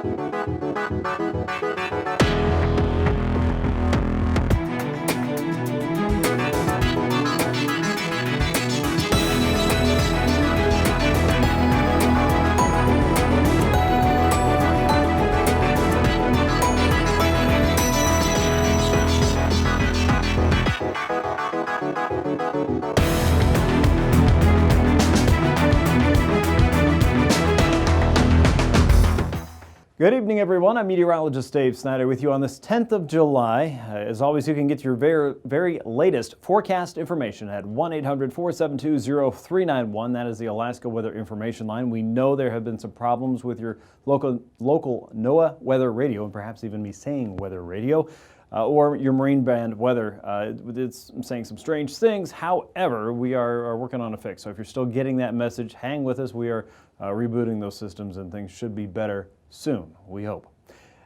Good evening, everyone. I'm meteorologist Dave Snider with you on this 10th of July. As always, you can get your very latest forecast information at 1-800-472-0391. That is the Alaska Weather Information Line. We know there have been some problems with your local NOAA weather radio, and perhaps even me saying weather radio, or your marine band weather. It's saying some strange things. However, we are working on a fix. So if you're still getting that message, hang with us. We are rebooting those systems, and things should be better soon, we hope.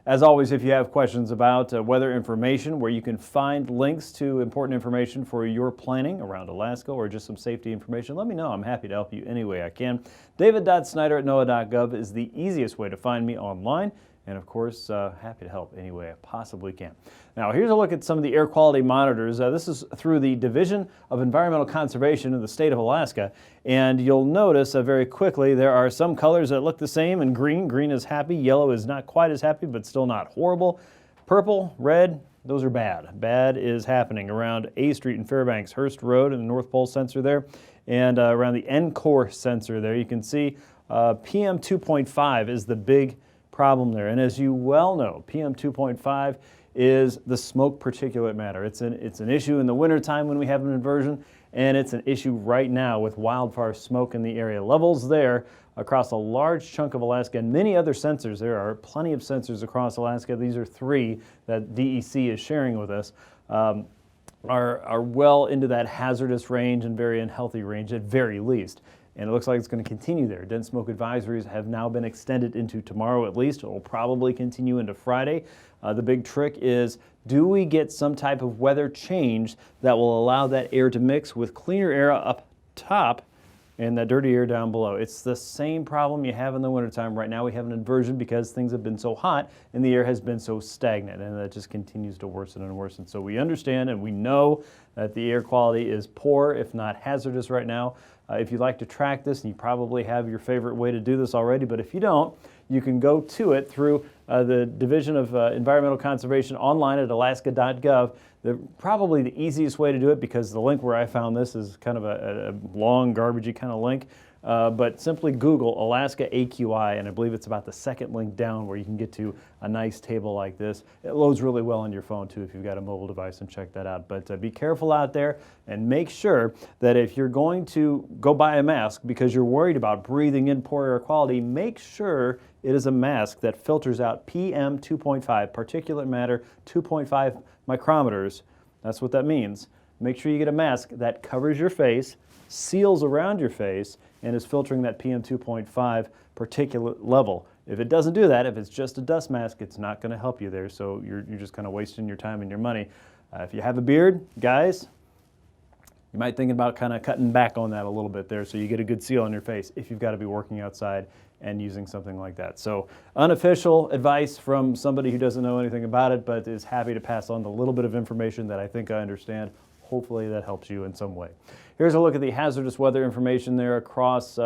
As always, if you have questions about weather information, where you can find links to important information for your planning around Alaska or just some safety information, let me know. I'm happy to help you any way I can. david.snider@noaa.gov is the easiest way to find me online. And of course, happy to help any way I possibly can. Now, here's a look at some of the air quality monitors. This is through the Division of Environmental Conservation in the state of Alaska. And you'll notice very quickly there are some colors that look the same. And green is happy. Yellow is not quite as happy, but still not horrible. Purple, red, those are bad. Bad is happening around A Street in Fairbanks, Hurst Road and the North Pole sensor there. And around the NCORE sensor there, you can see PM 2.5 is the big problem there. And as you well know, PM 2.5 is the smoke particulate matter. It's an issue in the wintertime when we have an inversion, and it's an issue right now with wildfire smoke in the area. Levels there across a large chunk of Alaska and many other sensors. There are plenty of sensors across Alaska. These are 3 that DEC is sharing with us. Are well into that hazardous range and very unhealthy range at very least. And it looks like it's going to continue there. Dense smoke advisories have now been extended into tomorrow at least. It will probably continue into Friday. The big trick is, do we get some type of weather change that will allow that air to mix with cleaner air up top and that dirty air down below? It's the same problem you have in the wintertime. Right now we have an inversion because things have been so hot and the air has been so stagnant, and that just continues to worsen and worsen. So we understand and we know that the air quality is poor, if not hazardous right now. If you'd like to track this, and you probably have your favorite way to do this already, but if you don't, you can go to it through the Division of Environmental Conservation online at alaska.gov. Probably the easiest way to do it, because the link where I found this is kind of a long, garbagey kind of link. But simply Google Alaska AKwx, and I believe it's about the second link down where you can get to a nice table like this. It loads really well on your phone too if you've got a mobile device, and check that out. But be careful out there, and make sure that if you're going to go buy a mask because you're worried about breathing in poor air quality, make sure it is a mask that filters out PM 2.5, particulate matter 2.5 micrometers. That's what that means. Make sure you get a mask that covers your face, seals around your face, and is filtering that PM 2.5 particulate level. If it doesn't do that, if it's just a dust mask, it's not going to help you there, so you're just kind of wasting your time and your money. If you have a beard, guys, you might think about kind of cutting back on that a little bit there so you get a good seal on your face if you've got to be working outside and using something like that. So unofficial advice from somebody who doesn't know anything about it, but is happy to pass on the little bit of information that I think I understand. Hopefully that helps you in some way. Here's a look at the hazardous weather information there across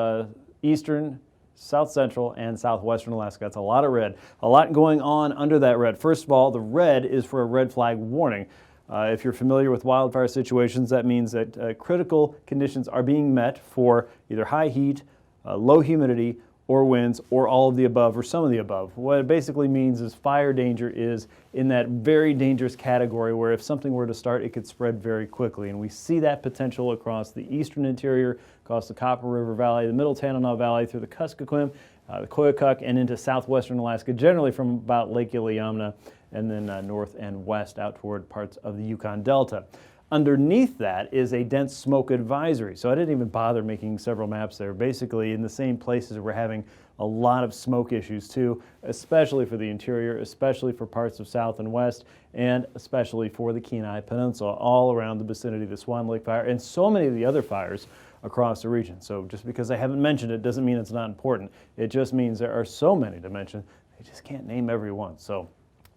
eastern, south central, and southwestern Alaska. That's a lot of red. A lot going on under that red. First of all, the red is for a red flag warning. If you're familiar with wildfire situations, that means that critical conditions are being met for either high heat, low humidity, or winds, or all of the above, or some of the above. What it basically means is fire danger is in that very dangerous category where if something were to start, it could spread very quickly. And we see that potential across the eastern interior, across the Copper River Valley, the Middle Tanana Valley, through the Kuskokwim, the Koyukuk, and into southwestern Alaska, generally from about Lake Iliamna, and then north and west out toward parts of the Yukon Delta. Underneath that is a dense smoke advisory. So I didn't even bother making several maps there. Basically in the same places we're having a lot of smoke issues too, especially for the interior, especially for parts of south and west, and especially for the Kenai Peninsula, all around the vicinity of the Swan Lake fire and so many of the other fires across the region. So just because I haven't mentioned it doesn't mean it's not important. It just means there are so many to mention. they just can't name every one. So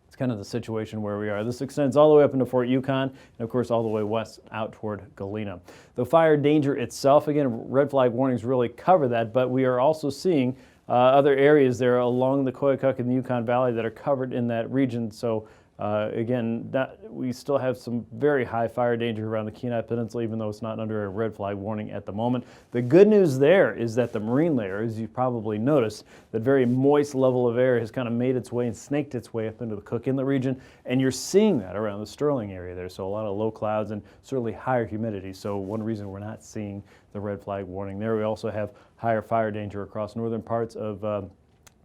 it's kind of the situation where we are. This extends all the way up into Fort Yukon and, of course, all the way west out toward Galena. The fire danger itself, again, red flag warnings really cover that, but we are also seeing other areas there along the Koyukuk and the Yukon Valley that are covered in that region. So again, we still have some very high fire danger around the Kenai Peninsula, even though it's not under a red flag warning at the moment. The good news there is that the marine layer, as you've probably noticed, that very moist level of air has kind of made its way and snaked its way up into the Cook Inlet region, and you're seeing that around the Sterling area there. So a lot of low clouds and certainly higher humidity. So one reason we're not seeing the red flag warning there. We also have higher fire danger across northern parts of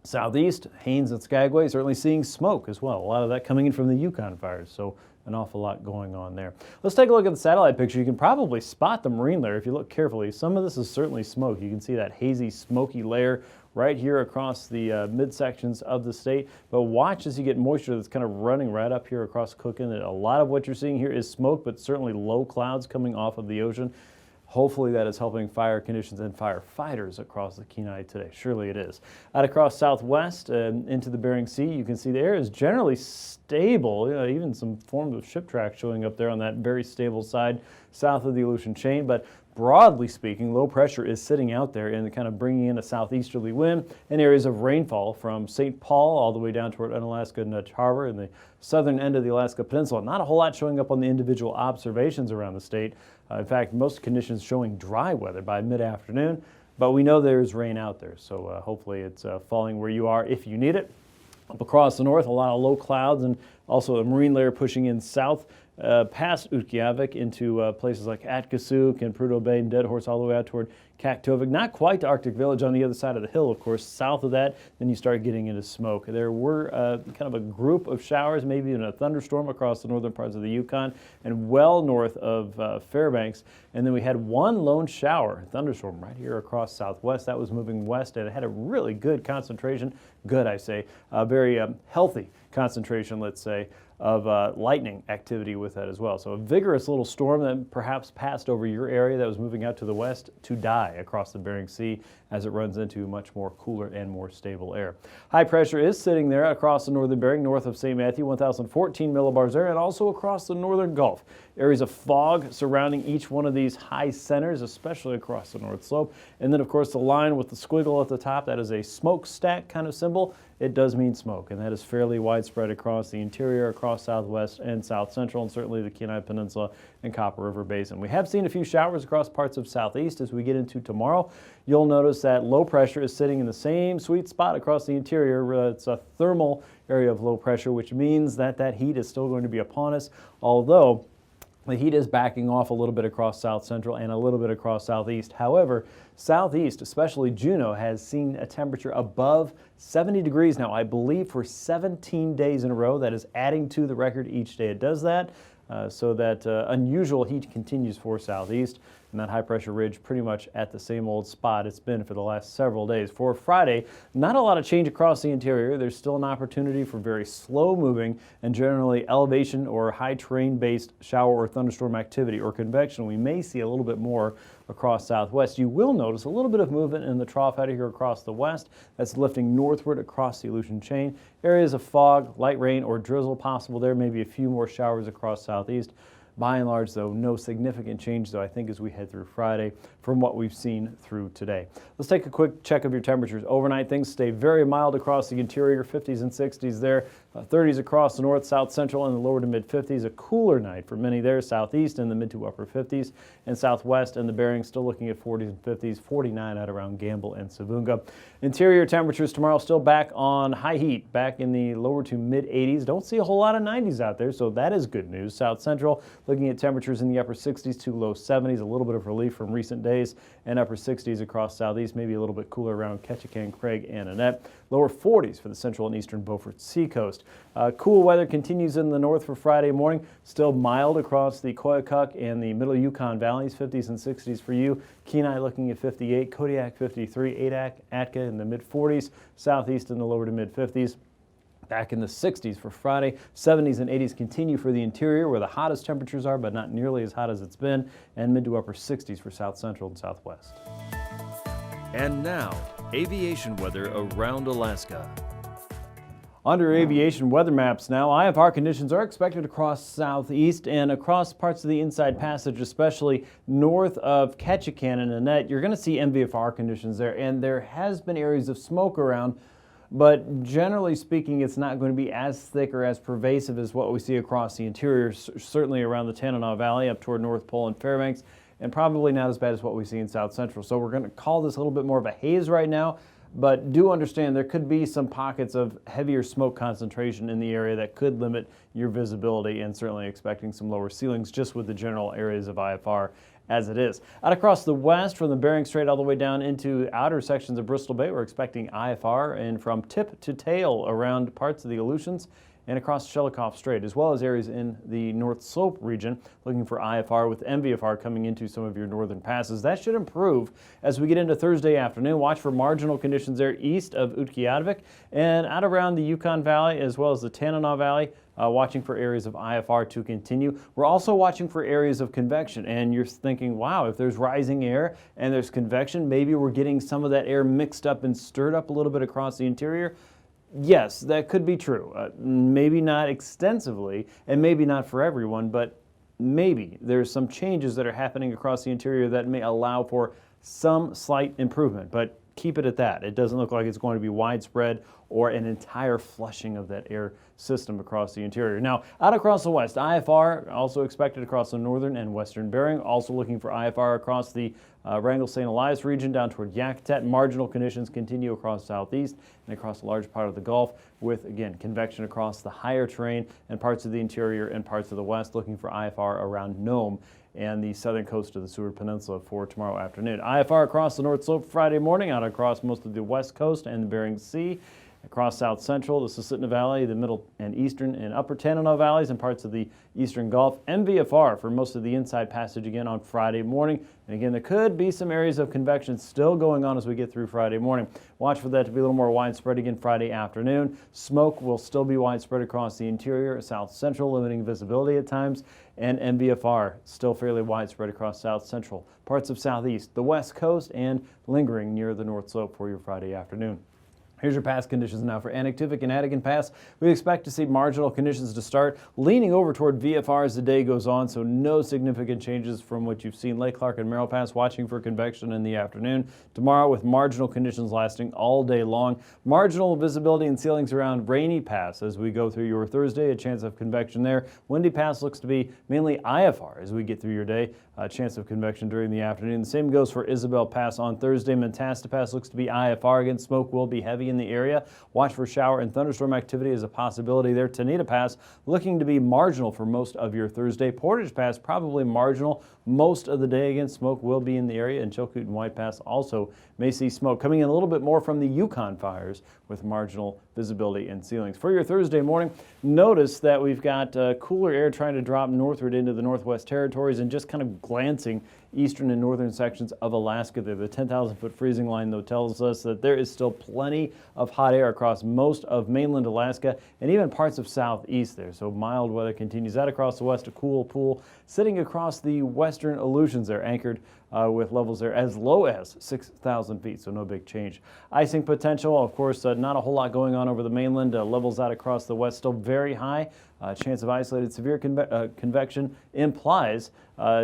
Southeast, Haines and Skagway, certainly seeing smoke as well. A lot of that coming in from the Yukon fires, so an awful lot going on there. Let's take a look at the satellite picture. You can probably spot the marine layer if you look carefully. Some of this is certainly smoke. You can see that hazy, smoky layer right here across the midsections of the state. But watch as you get moisture that's kind of running right up here across Cook Inlet. A lot of what you're seeing here is smoke, but certainly low clouds coming off of the ocean. Hopefully that is helping fire conditions and firefighters across the Kenai today. Surely it is. Out across southwest into the Bering Sea, you can see the air is generally stable, even some forms of ship track showing up there on that very stable side south of the Aleutian chain. But broadly speaking, low pressure is sitting out there and kind of bringing in a southeasterly wind and areas of rainfall from St. Paul all the way down toward Unalaska Nudge Harbor in the southern end of the Alaska Peninsula. Not a whole lot showing up on the individual observations around the state. In fact, most conditions showing dry weather by mid-afternoon, but we know there's rain out there, so hopefully it's falling where you are if you need it. Up across the north, a lot of low clouds and also a marine layer pushing in south past Utqiagvik into places like Atkasuk and Prudhoe Bay and Dead Horse all the way out toward Kaktovik. Not quite to Arctic Village on the other side of the hill, of course. South of that, then you start getting into smoke. There were kind of a group of showers, maybe even a thunderstorm across the northern parts of the Yukon and well north of Fairbanks. And then we had one lone shower, thunderstorm, right here across southwest. That was moving west, and it had a really good concentration, good I say, a very healthy concentration, let's say, of lightning activity with that as well. So a vigorous little storm that perhaps passed over your area that was moving out to the west to die across the Bering Sea as it runs into much more cooler and more stable air. High pressure is sitting there across the northern Bering, north of St. Matthew, 1,014 millibars there, and also across the northern Gulf. Areas of fog surrounding each one of these high centers, especially across the North Slope. And then, of course, the line with the squiggle at the top, that is a smokestack kind of symbol. It does mean smoke, and that is fairly widespread across the interior, across southwest and south central, and certainly the Kenai Peninsula and Copper River Basin. We have seen a few showers across parts of southeast as we get into tomorrow. You'll notice that low pressure is sitting in the same sweet spot across the interior. It's a thermal area of low pressure, which means that that heat is still going to be upon us, although the heat is backing off a little bit across south central and a little bit across southeast. However, southeast, especially Juneau, has seen a temperature above 70 degrees now, I believe, for 17 days in a row. That is adding to the record each day it does that. So that unusual heat continues for southeast, and that high pressure ridge pretty much at the same old spot it's been for the last several days. For Friday, not a lot of change across the interior. There's still an opportunity for very slow moving and generally elevation or high terrain based shower or thunderstorm activity or convection. We may see a little bit more across southwest. You will notice a little bit of movement in the trough out of here across the west. That's lifting northward across the Aleutian chain. Areas of fog, light rain, or drizzle possible there. Maybe a few more showers across southeast. By and large, though, no significant change, though, I think, as we head through Friday from what we've seen through today. Let's take a quick check of your temperatures. Overnight, things stay very mild across the interior, 50s and 60s there, 30s across the north, south central, and the lower to mid 50s. A cooler night for many there, southeast in the mid to upper 50s, and southwest and the Bering still looking at 40s and 50s, 49 out around Gamble and Savunga. Interior temperatures tomorrow still back on high heat, back in the lower to mid 80s. Don't see a whole lot of 90s out there, so that is good news. South central looking at temperatures in the upper 60s to low 70s, a little bit of relief from recent days, and upper 60s across southeast, maybe a little bit cooler around Ketchikan, Craig, and Annette. Lower 40s for the central and eastern Beaufort Seacoast. Cool weather continues in the north for Friday morning. Still mild across the Koyukuk and the middle Yukon valleys, 50s and 60s for you. Kenai looking at 58, Kodiak 53, Adak, Atka in the mid 40s, southeast in the lower to mid 50s. Back in the 60s for Friday. 70s and 80s continue for the interior where the hottest temperatures are, but not nearly as hot as it's been, and mid to upper 60s for south central and southwest. And now, aviation weather around Alaska. Under aviation weather maps now, IFR conditions are expected across southeast and across parts of the inside passage, especially north of Ketchikan and Annette. You're going to see MVFR conditions there, and there has been areas of smoke around, but generally speaking, it's not going to be as thick or as pervasive as what we see across the interior, certainly around the Tanana Valley up toward North Pole and Fairbanks, and probably not as bad as what we see in South Central. So we're going to call this a little bit more of a haze right now. But do understand there could be some pockets of heavier smoke concentration in the area that could limit your visibility, and certainly expecting some lower ceilings just with the general areas of IFR as it is. Out across the west from the Bering Strait all the way down into outer sections of Bristol Bay, we're expecting IFR, and from tip to tail around parts of the Aleutians and across Shelikof Strait, as well as areas in the North Slope region, looking for IFR with MVFR coming into some of your northern passes. That should improve as we get into Thursday afternoon. Watch for marginal conditions there east of Utqiagvik and out around the Yukon Valley as well as the Tanana Valley. Watching for areas of IFR to continue. We're also watching for areas of convection, and you're thinking, wow, if there's rising air and there's convection, maybe we're getting some of that air mixed up and stirred up a little bit across the interior. Yes, that could be true. Maybe not extensively, and maybe not for everyone, but maybe there's some changes that are happening across the interior that may allow for some slight improvement, but keep it at that. It doesn't look like it's going to be widespread or an entire flushing of that air system across the interior. Now, out across the west, IFR also expected across the northern and western Bering, also looking for IFR across the Wrangell-St. Elias region down toward Yakutat. Marginal conditions continue across southeast and across a large part of the Gulf with, again, convection across the higher terrain and parts of the interior and parts of the west, looking for IFR around Nome and the southern coast of the Seward Peninsula for tomorrow afternoon. IFR across the North Slope Friday morning, out across most of the west coast and the Bering Sea. Across South Central, the Susitna Valley, the Middle and Eastern and Upper Tanana Valleys, and parts of the Eastern Gulf. MVFR for most of the inside passage again on Friday morning. And again, there could be some areas of convection still going on as we get through Friday morning. Watch for that to be a little more widespread again Friday afternoon. Smoke will still be widespread across the interior, South Central, limiting visibility at times. And MVFR still fairly widespread across South Central, parts of Southeast, the West Coast, and lingering near the North Slope for your Friday afternoon. Here's your pass conditions now for Anaktuvik and Adigan Pass. We expect to see marginal conditions to start, leaning over toward VFR as the day goes on, so no significant changes from what you've seen. Lake Clark and Merrill Pass watching for convection in the afternoon. Tomorrow with marginal conditions lasting all day long. Marginal visibility and ceilings around Rainy Pass as we go through your Thursday, a chance of convection there. Windy Pass looks to be mainly IFR as we get through your day. A chance of convection during the afternoon. The same goes for Isabel Pass on Thursday. Mentasta Pass looks to be IFR again. Smoke will be heavy in the area. Watch for shower and thunderstorm activity as a possibility there. Tanita Pass looking to be marginal for most of your Thursday. Portage Pass probably marginal most of the day. Again, smoke will be in the area, and Chilkoot and White Pass also may see smoke coming in a little bit more from the Yukon fires with marginal visibility and ceilings. For your Thursday morning, notice that we've got cooler air trying to drop northward into the Northwest Territories and just kind of glancing eastern and northern sections of Alaska there. The 10,000-foot freezing line, though, tells us that there is still plenty of hot air across most of mainland Alaska and even parts of southeast there. So mild weather continues out across the west, a cool pool sitting across the western Aleutians there, anchored with levels there as low as 6,000 feet, so no big change. Icing potential, of course, not a whole lot going on over the mainland. Levels out across the west still very high. Chance of isolated severe convection implies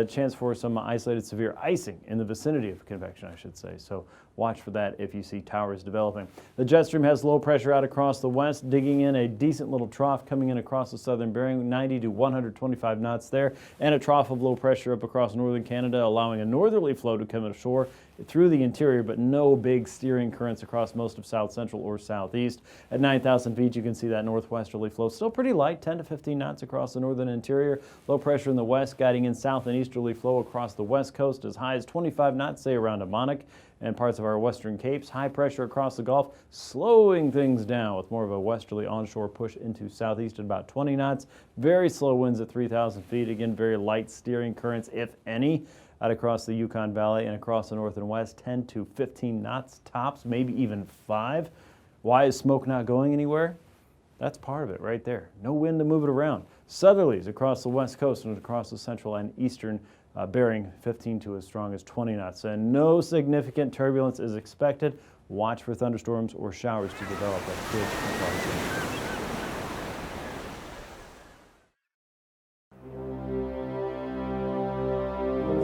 chance for some isolated severe icing in the vicinity of convection, I should say. So watch for that if you see towers developing. The jet stream has low pressure out across the west, digging in a decent little trough coming in across the southern Bering, 90 to 125 knots there, and a trough of low pressure up across northern Canada, allowing a northerly flow to come ashore through the interior, but no big steering currents across most of south central or southeast. At 9,000 feet, you can see that northwesterly flow still pretty light, 10 to 15 knots across the northern interior. Low pressure in the west, guiding in south and easterly flow across the west coast as high as 25 knots, say around Amonic and parts of our western capes. High pressure across the Gulf, slowing things down with more of a westerly onshore push into southeast at about 20 knots. Very slow winds at 3,000 feet. Again, very light steering currents, if any, out across the Yukon Valley and across the north and west, 10 to 15 knots tops, maybe even 5. Why is smoke not going anywhere? That's part of it right there. No wind to move it around. Southerlies across the west coast and across the central and eastern Bering, 15 to as strong as 20 knots. And no significant turbulence is expected. Watch for thunderstorms or showers to develop that could cause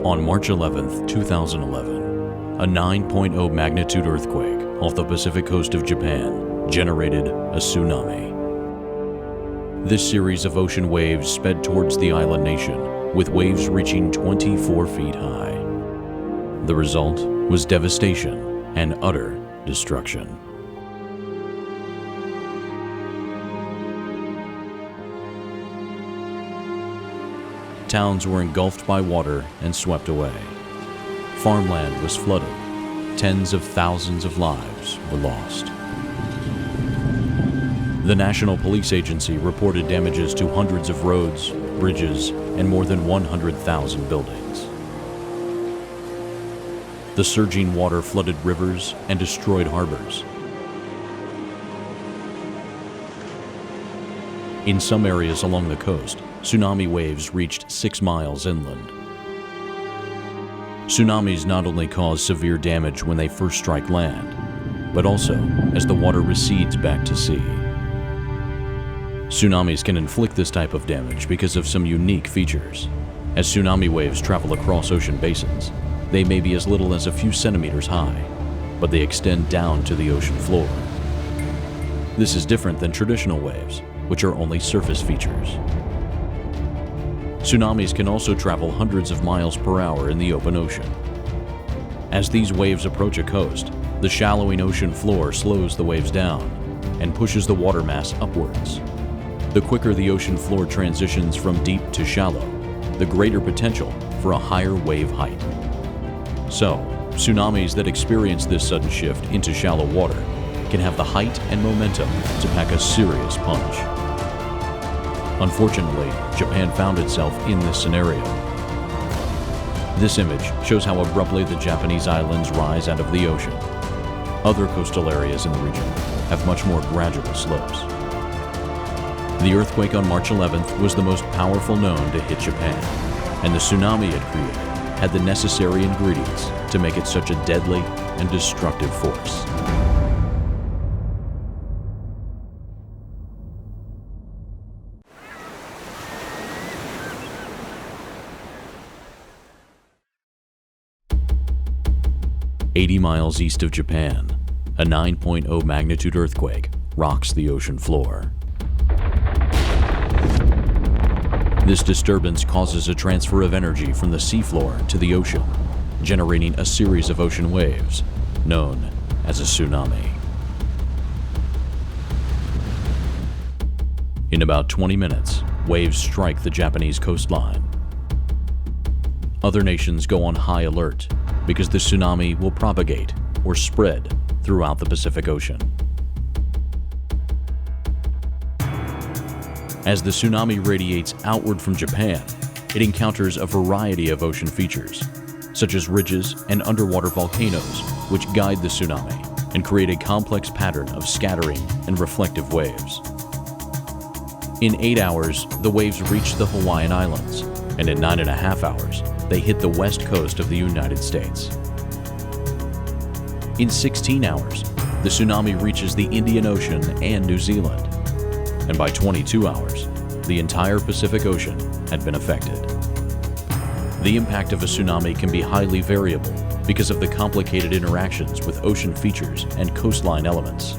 On March 11, 2011, a 9.0 magnitude earthquake off the Pacific coast of Japan generated a tsunami. This series of ocean waves sped towards the island nation, with waves reaching 24 feet high. The result was devastation and utter destruction. Towns were engulfed by water and swept away. Farmland was flooded. Tens of thousands of lives were lost. The National Police Agency reported damages to hundreds of roads, bridges, and more than 100,000 buildings. The surging water flooded rivers and destroyed harbors. In some areas along the coast, tsunami waves reached 6 miles inland. Tsunamis not only cause severe damage when they first strike land, but also as the water recedes back to sea. Tsunamis can inflict this type of damage because of some unique features. As tsunami waves travel across ocean basins, they may be as little as a few centimeters high, but they extend down to the ocean floor. This is different than traditional waves, which are only surface features. Tsunamis can also travel hundreds of miles per hour in the open ocean. As these waves approach a coast, the shallowing ocean floor slows the waves down and pushes the water mass upwards. The quicker the ocean floor transitions from deep to shallow, the greater potential for a higher wave height. So, tsunamis that experience this sudden shift into shallow water can have the height and momentum to pack a serious punch. Unfortunately, Japan found itself in this scenario. This image shows how abruptly the Japanese islands rise out of the ocean. Other coastal areas in the region have much more gradual slopes. The earthquake on March 11th was the most powerful known to hit Japan, and the tsunami it created had the necessary ingredients to make it such a deadly and destructive force. "80 miles east of Japan, a 9.0 magnitude earthquake rocks the ocean floor. This disturbance causes a transfer of energy from the seafloor to the ocean, generating a series of ocean waves, known as a tsunami. In about 20 minutes, waves strike the Japanese coastline. Other nations go on high alert because the tsunami will propagate or spread throughout the Pacific Ocean. As the tsunami radiates outward from Japan, it encounters a variety of ocean features, such as ridges and underwater volcanoes, which guide the tsunami and create a complex pattern of scattering and reflective waves. In 8 hours, the waves reach the Hawaiian Islands, and in 9.5 hours, they hit the west coast of the United States. In 16 hours, the tsunami reaches the Indian Ocean and New Zealand, and by 22 hours, the entire Pacific Ocean had been affected. The impact of a tsunami can be highly variable because of the complicated interactions with ocean features and coastline elements.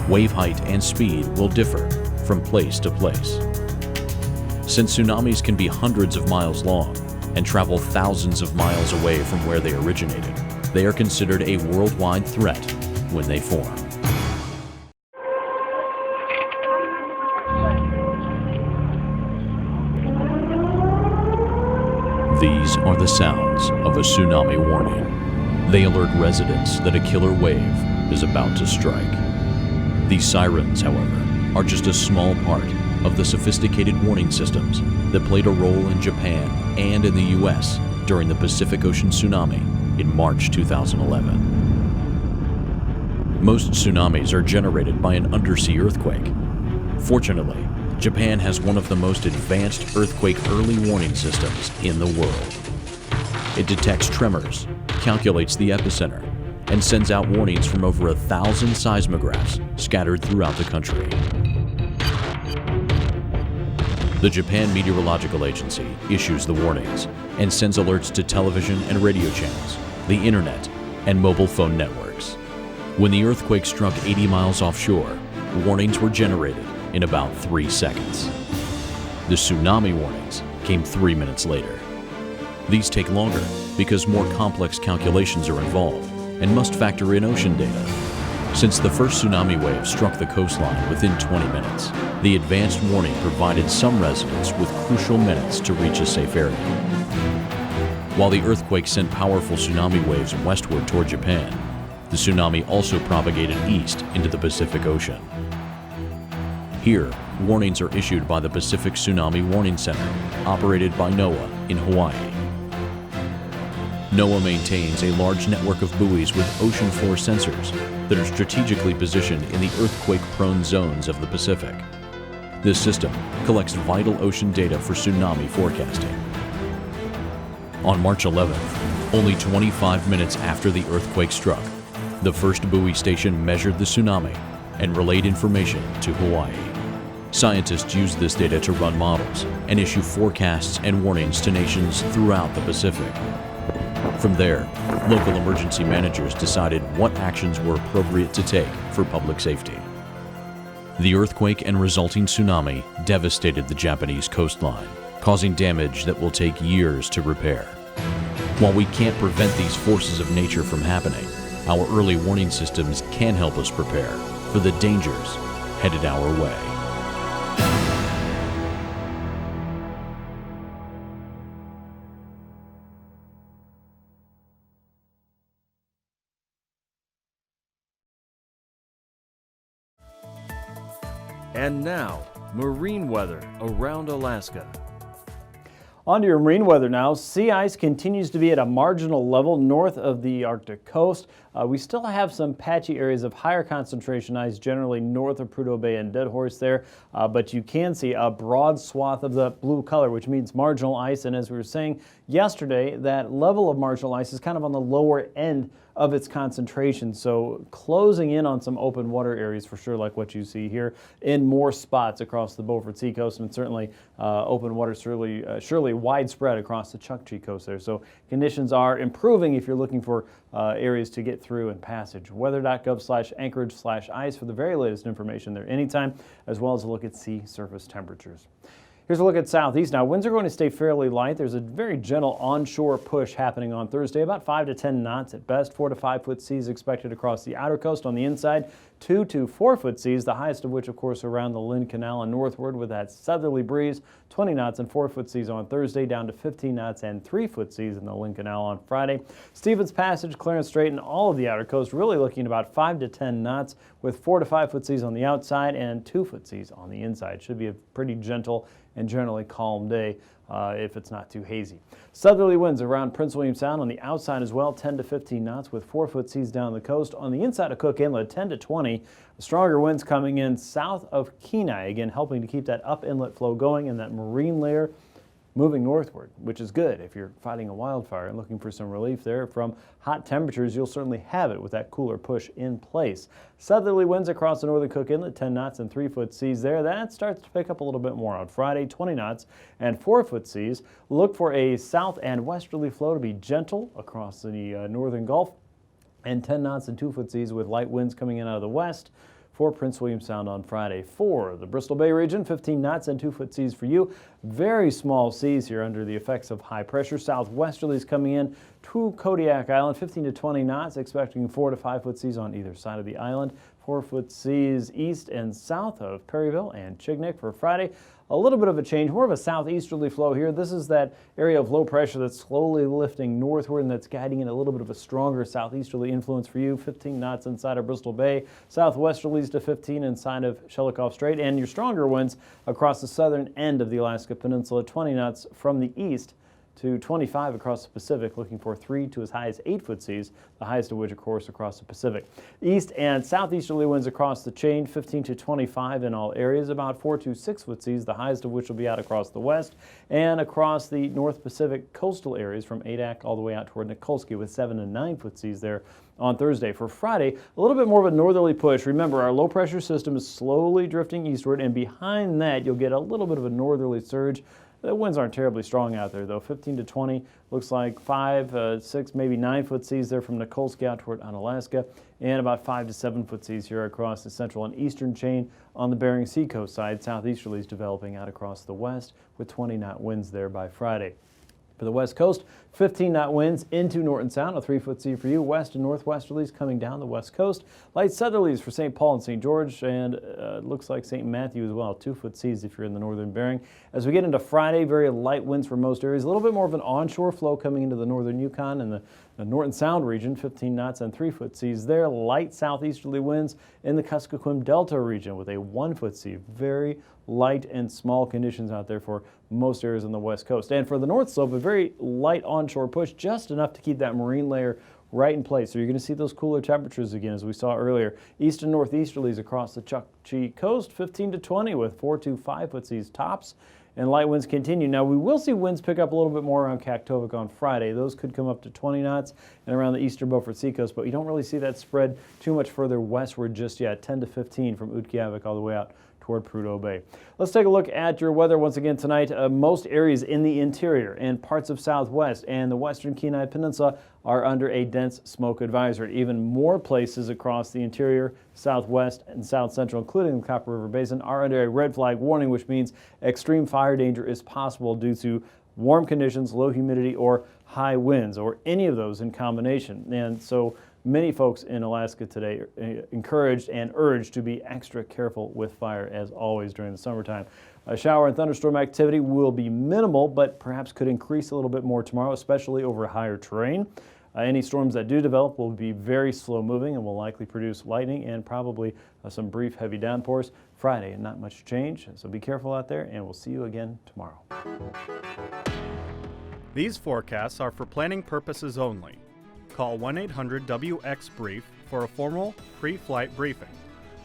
Wave height and speed will differ from place to place. Since tsunamis can be hundreds of miles long and travel thousands of miles away from where they originated, they are considered a worldwide threat when they form. These are the sounds of a tsunami warning. They alert residents that a killer wave is about to strike. These sirens, however, are just a small part of the sophisticated warning systems that played a role in Japan and in the US during the Pacific Ocean tsunami in March 2011. Most tsunamis are generated by an undersea earthquake. Fortunately, Japan has one of the most advanced earthquake early warning systems in the world. It detects tremors, calculates the epicenter, and sends out warnings from over 1,000 seismographs scattered throughout the country. The Japan Meteorological Agency issues the warnings and sends alerts to television and radio channels, the internet, and mobile phone networks. When the earthquake struck 80 miles offshore, warnings were generated in about 3 seconds. The tsunami warnings came 3 minutes later. These take longer because more complex calculations are involved and must factor in ocean data. Since the first tsunami wave struck the coastline within 20 minutes, the advanced warning provided some residents with crucial minutes to reach a safe area. While the earthquake sent powerful tsunami waves westward toward Japan, the tsunami also propagated east into the Pacific Ocean. Here, warnings are issued by the Pacific Tsunami Warning Center, operated by NOAA in Hawaii. NOAA maintains a large network of buoys with ocean floor sensors that are strategically positioned in the earthquake-prone zones of the Pacific. This system collects vital ocean data for tsunami forecasting. On March 11th, only 25 minutes after the earthquake struck, the first buoy station measured the tsunami and relayed information to Hawaii. Scientists used this data to run models and issue forecasts and warnings to nations throughout the Pacific. From there, local emergency managers decided what actions were appropriate to take for public safety. The earthquake and resulting tsunami devastated the Japanese coastline, causing damage that will take years to repair. While we can't prevent these forces of nature from happening, our early warning systems can help us prepare for the dangers headed our way. And now, marine weather around Alaska. On to your marine weather now. Sea ice continues to be at a marginal level north of the Arctic coast. We still have some patchy areas of higher concentration ice generally north of Prudhoe Bay and Dead Horse there, but you can see a broad swath of the blue color, which means marginal ice. And as we were saying yesterday, that level of marginal ice is kind of on the lower end of its concentration, so closing in on some open water areas for sure, like what you see here in more spots across the Beaufort Seacoast, and certainly open water surely widespread across the Chukchi Coast there. So conditions are improving if you're looking for areas to get through and passage. Weather.gov/Anchorage/ice for the very latest information there anytime, as well as a look at sea surface temperatures. Here's a look at southeast. Now, winds are going to stay fairly light. There's a very gentle onshore push happening on Thursday, about 5 to 10 knots at best. 4 to 5 foot seas expected across the outer coast. On the inside, 2 to 4 foot seas, the highest of which, of course, around the Lynn Canal and northward with that southerly breeze. 20 knots and 4 foot seas on Thursday, down to 15 knots and 3 foot seas in the Lynn Canal on Friday. Stevens Passage, Clarence Strait, and all of the outer coast really looking at about 5 to 10 knots with 4 to 5 foot seas on the outside and 2 foot seas on the inside. Should be a pretty gentle and generally calm day if it's not too hazy. Southerly winds around Prince William Sound on the outside as well, 10 to 15 knots with 4 foot seas down the coast. On the inside of Cook Inlet, 10 to 20. Stronger winds coming in south of Kenai, again helping to keep that up inlet flow going and that marine layer moving northward, which is good if you're fighting a wildfire and looking for some relief there from hot temperatures. You'll certainly have it with that cooler push in place. Southerly winds across the northern Cook Inlet, 10 knots and 3 foot seas there. That starts to pick up a little bit more on Friday, 20 knots and 4 foot seas. Look for a south and westerly flow to be gentle across the northern Gulf, and 10 knots and 2 foot seas with light winds coming in out of the west for Prince William Sound on Friday. For the Bristol Bay region, 15 knots and 2 foot seas for you. Very small seas here under the effects of high pressure. Southwesterlies coming in to Kodiak Island, 15 to 20 knots, expecting 4 to 5 foot seas on either side of the island. 4 foot seas east and south of Perryville and Chignik for Friday. A little bit of a change, more of a southeasterly flow here. This is that area of low pressure that's slowly lifting northward and that's guiding in a little bit of a stronger southeasterly influence for you. 15 knots inside of Bristol Bay, southwesterlies to 15 inside of Shelikof Strait, and your stronger winds across the southern end of the Alaska Peninsula, 20 knots from the east to 25 across the Pacific, looking for 3 to as high as 8-foot seas, the highest of which, of course, across the Pacific. East and southeasterly winds across the chain, 15 to 25 in all areas, about 4 to 6-foot seas, the highest of which will be out across the west and across the North Pacific coastal areas from Adak all the way out toward Nikolsky, with 7 to 9-foot seas there on Thursday. For Friday, a little bit more of a northerly push. Remember, our low pressure system is slowly drifting eastward, and behind that you'll get a little bit of a northerly surge. The winds aren't terribly strong out there, though. 15 to 20, looks like 5, 6, maybe 9-foot seas there from Nikolsky out toward Unalaska, and about 5 to 7-foot seas here across the central and eastern chain on the Bering Sea coast side. Southeasterlies developing out across the west with 20-knot winds there by Friday. For the west coast, 15-knot winds into Norton Sound, a 3-foot sea for you. West and northwesterlies coming down the west coast. Light southerlies for St. Paul and St. George, and looks like St. Matthew as well. 2-foot seas if you're in the northern Bering. As we get into Friday, very light winds for most areas. A little bit more of an onshore flow coming into the northern Yukon and the Norton Sound region, 15 knots and 3-foot seas there. Light southeasterly winds in the Kuskokwim Delta region with a 1-foot sea. Very light and small conditions out there for most areas on the west coast. And for the north slope, a very light onshore push, just enough to keep that marine layer right in place. So you're going to see those cooler temperatures again, as we saw earlier. East and northeasterlies across the Chukchi coast, 15 to 20 with 4 to 5-foot seas tops. And light winds continue. Now, we will see winds pick up a little bit more around Kaktovik on Friday. Those could come up to 20 knots and around the eastern Beaufort Seacoast, but you don't really see that spread too much further westward just yet. 10 to 15 from Utqiagvik all the way out toward Prudhoe Bay. Let's take a look at your weather once again tonight. Most areas in the interior and parts of Southwest and the western Kenai Peninsula are under a dense smoke advisory. Even more places across the interior, Southwest, and South Central, including the Copper River Basin, are under a red flag warning, which means extreme fire danger is possible due to warm conditions, low humidity, or high winds, or any of those in combination. And so many folks in Alaska today are encouraged and urged to be extra careful with fire, as always during the summertime. Shower and thunderstorm activity will be minimal, but perhaps could increase a little bit more tomorrow, especially over higher terrain. Any storms that do develop will be very slow moving and will likely produce lightning and probably some brief heavy downpours. Friday, and not much change, so be careful out there, and we'll see you again tomorrow. These forecasts are for planning purposes only. Call 1-800-WX-BRIEF for a formal pre-flight briefing.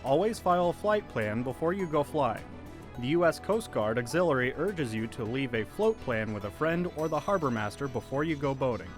Always file a flight plan before you go flying. The U.S. Coast Guard Auxiliary urges you to leave a float plan with a friend or the harbor master before you go boating.